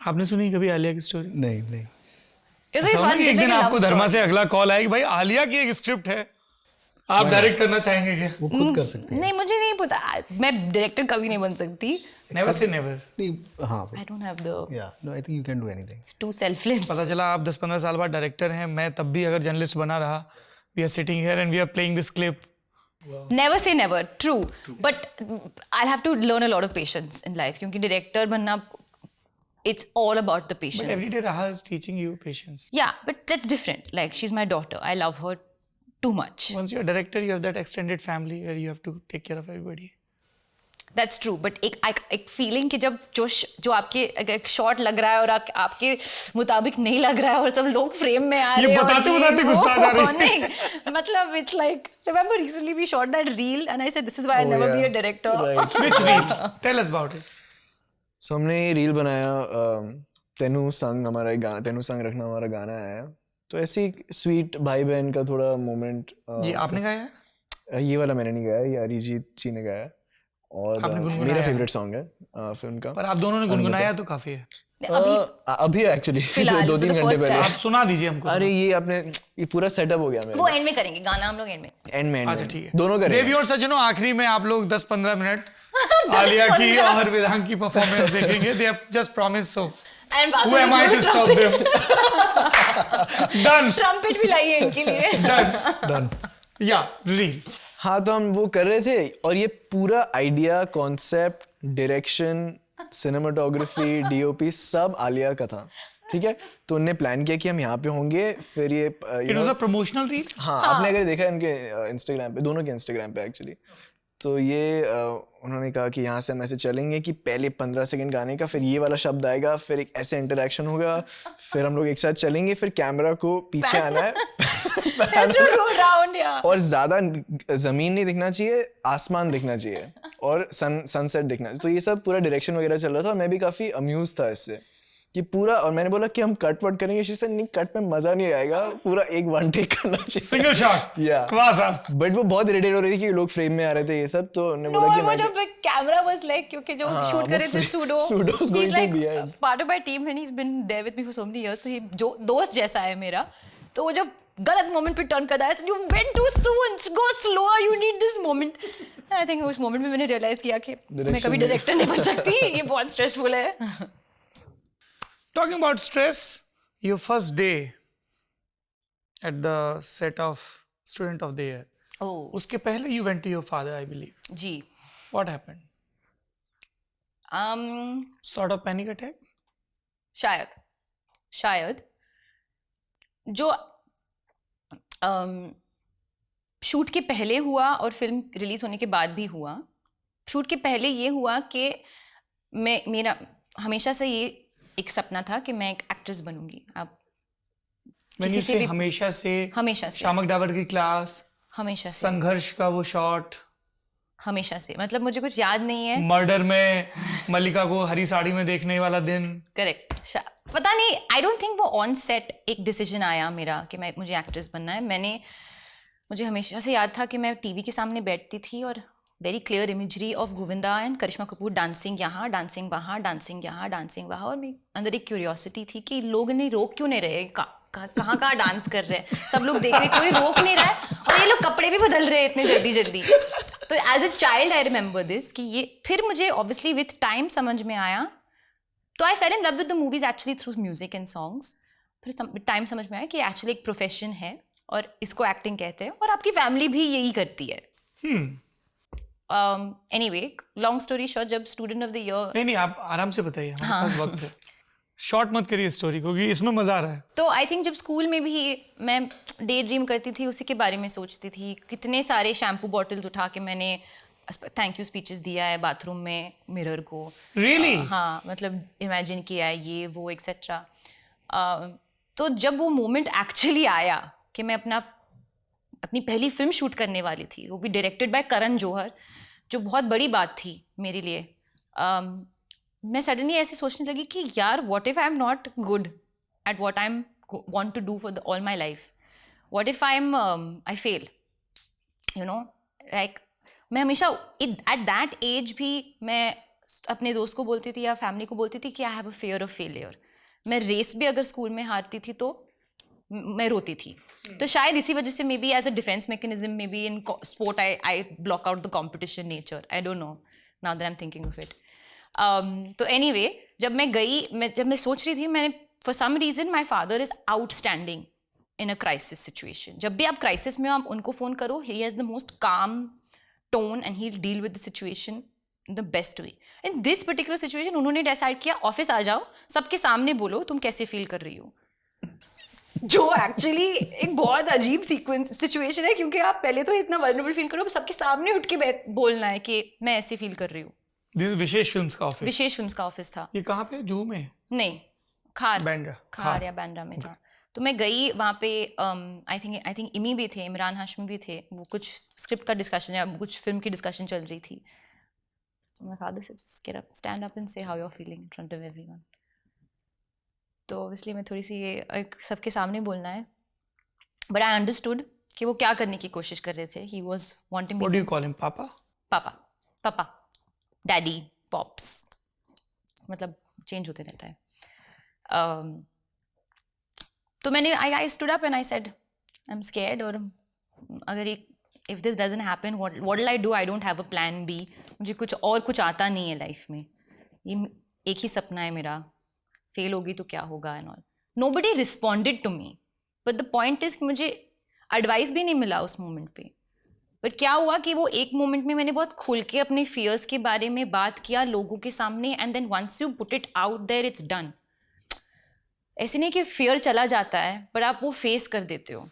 आपने सुनी कभी आलिया की स्टोरी? नहीं नहीं। ऐसा होना कि एक दिन आपको धर्मा से अगला कॉल आया कि भाई आलिया की एक स्क्रिप्ट है, आप डायरेक्ट करना चाहेंगे क्या? वो खुद कर सकती है। नहीं, मुझे नहीं पता, मैं डायरेक्टर कभी नहीं बन सकती। Never say never. नहीं, हाँ। I don't have the, या no, I think you can do anything. it's too selfless. पता चला आप 10-15 साल बाद डायरेक्टर हैं, मैं तब भी अगर जर्नलिस्ट बना रहा, we are sitting here and we are playing this clip. Never say never, true. But I'll have to learn a lot of patience in life क्योंकि डायरेक्टर बनना, it's all about the patience. But every day Raha is teaching you patience. Yeah, but that's different. Like, she's my daughter. I love her too much. Once you're a director, you have that extended family where you have to take care of everybody. That's true. But एक feeling कि जब जो आपके एक shot लग रहा है और आपके मुताबिक नहीं लग रहा है और सब लोग फ्रेम में आ रहे हैं, ये बताते गुस्सा आ जा रही है। नहीं, मतलब it's like, remember recently we shot that reel and I said this is why I'll never be a director. Right. Which reel? Tell us about it. So हमने ये रील बनाया, तेनू संग हमारा एक गाना, तेनू संग रखना हमारा गाना आया, तो ऐसी स्वीट भाई बहन का थोड़ा मोमेंट। ये आपने गाया है? ये वाला मैंने नहीं गाया, ये अरिजीत जी ने गाया और मेरा फेवरेट सॉन्ग है फिल्म का। पर आप दोनों ने गुनगुनाया तो काफी है। अभी एक्चुअली फिलहाल, 2-3 for the घंटे first पहले। time. आप सुना दीजिए हमको। अरे ये पूरा सेटअप हो गया वो मेरा। एंड में करेंगे गाना, हम लोग एंड में। अच्छा ठीक है, दोनों करेंगे। देवी और सज्जनों, आखिरी में आप लोग 10-15 मिनट आलिया की और विधान की परफॉर्मेंस देखेंगे। They have just promised, so who am I to stop them? Done. Trumpet भी लाइए इनके लिए। Done. Yeah, reel. हाँ, तो हम वो कर रहे थे और ये पूरा idea, concept, direction, cinematography, DOP सब आलिया का था। ठीक है, तो उन्होंने प्लान किया कि हम यहाँ पे होंगे, फिर ये It was a promotional reel. हाँ, आपने अगर देखा इनके इंस्टाग्राम पे, दोनों के इंस्टाग्राम पे एक्चुअली, तो ये उन्होंने कहा कि यहाँ से हम ऐसे चलेंगे कि पहले 15 सेकंड गाने का, फिर ये वाला शब्द आएगा, फिर एक ऐसे इंटरेक्शन होगा, फिर हम लोग एक साथ चलेंगे, फिर कैमरा को पीछे आना है और ज्यादा जमीन नहीं दिखना चाहिए, आसमान दिखना चाहिए और सनसेट दिखना चाहिए। तो ये सब पूरा डायरेक्शन वगैरह चल रहा था, मैं भी काफी अम्यूज था इससे कि पूरा, और मैंने बोला कि हम कट वट करेंगे, इससे नहीं, कट में मजा नहीं आएगा, पूरा एक वन टेक करना चाहिए, Single shot. या Class. बट वो बहुत इरिटेट हो रही थी कि लोग फ्रेम में आ रहे थे ये सब, तो उन्होंने बोला कि वो जब कैमरा वाज लाइक, क्योंकि जो शूट कर रहे थे सूडो going to be like part of my team and he is been there with me for so many years, तो ये जो दोस्त जैसा है मेरा, तो वो जब गलत मोमेंट पे टर्न करता है, you went too soon, go slower, you need this moment. I think उस मोमेंट में मैंने रियलाइज किया कि मैं कभी डायरेक्टर नहीं बन सकती, ये बहुत स्ट्रेसफुल है। Talking about stress, your first day at the set of Student of the Year. उसके पहले you went to your father, I believe. Ji. What happened? Sort of panic attack? शायद जो शूट के पहले हुआ और फिल्म रिलीज होने के बाद भी हुआ। शूट के पहले ये हुआ कि मेरा हमेशा से ये एक सपना था कि मैं एक एक्ट्रेस बनूंगी। आप किसी से भी हमेशा से शामक डावर की क्लास, हमेशा से संघर्ष का वो शॉट, हमेशा से, मतलब मुझे कुछ याद नहीं है। मर्डर में मल्लिका को हरी साड़ी में देखने वाला दिन, करेक्ट, पता नहीं, आई डोंट थिंक वो ऑन सेट एक डिसीजन आया मेरा कि मुझे एक्ट्रेस बनना है। मुझे हमेशा से याद था कि मैं टीवी के सामने बैठती थी और very clear imagery of Govinda and Karishma Kapoor dancing यहाँ, डांसिंग वहाँ, डांसिंग यहाँ, डांसिंग वहाँ, और मेरे अंदर एक क्यूरियोसिटी थी कि लोग ने रोक क्यों नहीं रहे, कहाँ डांस कर रहे हैं, सब लोग देख रहे, कोई रोक नहीं रहा है, और ये लोग कपड़े भी बदल रहे हैं इतने जल्दी जल्दी। तो as a child I remember this कि ये, फिर मुझे ऑब्वियसली विथ टाइम समझ में आया, तो I fell in love with the movies actually through music and songs. फिर टाइम समझ में आया कि एक्चुअली एक प्रोफेशन है और इसको एक्टिंग कहते हैं, और आपकी फैमिली भी यही करती है। Anyway, long story short, जब स्टूडेंट ऑफ द ईयर, नहीं आप आराम से बताइए, हमारे पास वक्त है, शॉर्ट मत करिए स्टोरी को, क्योंकि इसमें मजा आ रहा है। तो आई थिंक जब स्कूल में भी मैं डे ड्रीम करती थी, उसी के बारे में सोचती थी। कितने सारे शैम्पू बॉटल्स उठा के मैंने थैंक यू स्पीचेस दिया है बाथरूम में मिरर को। Really? हाँ, मतलब इमेजिन किया है ये वो एक्सेट्रा। तो जब वो मोमेंट एक्चुअली आया कि मैं अपनी पहली फिल्म शूट करने वाली थी, वो भी डायरेक्टेड बाय करण जौहर, जो बहुत बड़ी बात थी मेरे लिए, मैं सडनली ऐसे सोचने लगी कि यार what if I am not good at what I am want to do for all my life, what if I fail, you know, like मैं हमेशा एट दैट एज भी मैं अपने दोस्त को बोलती थी या फैमिली को बोलती थी कि I have a fear of failure. मैं रेस भी अगर स्कूल में हारती थी तो मैं रोती थी। तो शायद इसी वजह से maybe as a defence mechanism maybe in sport I block out the competition nature, I don't know now that I am thinking of it. तो एनीवे जब मैं गई, जब मैं सोच रही थी, मैंने for some reason my father is outstanding in a crisis situation. जब भी आप क्राइसिस में आप उनको फ़ोन करो, he has the most calm tone and he deal with the situation in the best way. In this particular situation उन्होंने decide किया office आ जाओ, सबके सामने बोलो तुम कैसे फील कर रही हो, जो एक्चुअली एक बहुत अजीब सीक्वेंस सिचुएशन है, क्योंकि आप पहले तो इतना वल्नरेबल फील करो, सबके सामने उठ के बोलना है कि मैं ऐसे फील कर रही हूँ। दिस विशेष फिल्म्स का ऑफिस? विशेष फिल्म्स का ऑफिस था। ये कहाँ पे? जूहू में? नहीं, खार बांद्रा या बांद्रा में था। तो मैं गई वहाँ पे, आई थिंक इमी भी थे, इमरान हाशमी भी थे, वो कुछ स्क्रिप्ट का डिस्कशन या कुछ फिल्म की डिस्कशन चल रही थी। My father said, just get up, stand up and say how you're feeling in front of everyone. तो obviously मैं थोड़ी सी ये सबके सामने बोलना है, but I understood कि वो क्या करने की कोशिश कर रहे थे. He was wanting me. What do you call him? Papa? Papa, Daddy, Pops. मतलब चेंज होते रहता है. तो मैंने I stood up and I said, I'm scared, और अगर if this doesn't happen, what will I do? I don't have a plan B. मुझे कुछ आता नहीं है लाइफ में, ये एक ही सपना है मेरा, फेल होगी तो क्या होगा and all. Nobody responded to me, but the point is कि मुझे एडवाइस भी नहीं मिला उस मोमेंट पे. बट क्या हुआ कि वो एक मोमेंट में मैंने बहुत खुल के अपने फियर्स के बारे में बात किया लोगों के सामने, and then once you put it out there it's done. ऐसे नहीं कि फियर चला जाता है, पर आप वो फेस कर देते हो.